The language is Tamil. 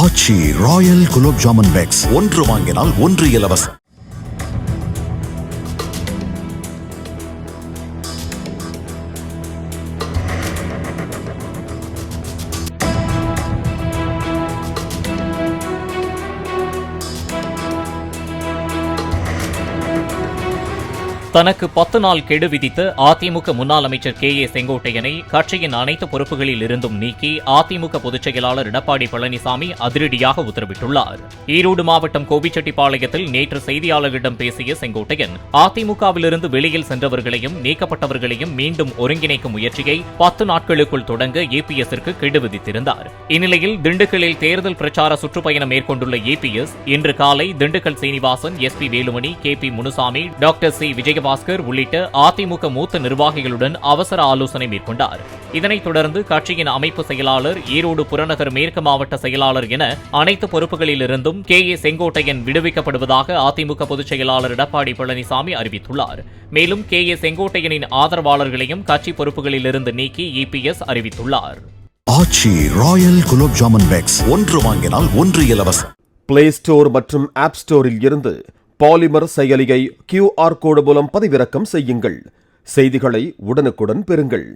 ஆச்சி ராயல் குலோப் ஜாமுன் பேக்ஸ் ஒன்று வாங்கினால் ஒன்று இலவசம். தனக்கு 10 நாள் கெடு விதித்த அதிமுக முன்னாள் அமைச்சர் கே.ஏ. செங்கோட்டையனை கட்சியின் அனைத்து பொறுப்புகளில் இருந்தும் நீக்கி அதிமுக பொதுச் செயலாளர் எடப்பாடி பழனிசாமி அதிரடியாக உத்தரவிட்டுள்ளார். ஈரோடு மாவட்டம் கோபிச்செட்டிப்பாளையத்தில் நேற்று செய்தியாளர்களிடம் பேசிய செங்கோட்டையன், அதிமுகவிலிருந்து வெளியில் சென்றவர்களையும் நீக்கப்பட்டவர்களையும் மீண்டும் ஒருங்கிணைக்கும் முயற்சியை 10 நாட்களுக்குள் தொடங்க ஏபிஎஸ்ஸிற்கு கெடு விதித்திருந்தார். இந்நிலையில் திண்டுக்கல்லில் தேர்தல் பிரச்சார சுற்றுப்பயணம் மேற்கொண்டுள்ள ஏபிஎஸ் இன்று காலை Dindigul Srinivasan, S P. Velumani, KP. Munusamy, doctor C. Vijayabaskar உள்ளிட்ட அதிமுக மூத்த நிர்வாகிகளுடன் அவசர ஆலோசனை மேற்கொண்டார். இதனைத் தொடர்ந்து கட்சியின் அமைப்பு செயலாளர், ஈரோடு புறநகர் மேற்கு மாவட்ட செயலாளர் என அனைத்து பொறுப்புகளிலிருந்தும் கே.ஏ. செங்கோட்டையன் விடுவிக்கப்படுவதாக அதிமுக பொதுச் செயலாளர் எடப்பாடி பழனிசாமி அறிவித்துள்ளார். மேலும் கே.ஏ. செங்கோட்டையனின் ஆதரவாளர்களையும் கட்சி பொறுப்புகளிலிருந்து நீக்கி இபிஎஸ் அறிவித்துள்ளார். ஆச்சி ராயல் குலோப் ஜாமுன் பேக்ஸ் ஒன்று வாங்கினால் ஒன்று இலவசம். பிளே ஸ்டோர் மற்றும் ஆப் ஸ்டோரில் இருந்து பாலிமர் செயலியை QR கோடு மூலம் பதிவிறக்கம் செய்யுங்கள். செய்திகளை உடனுக்குடன் பெறுங்கள்.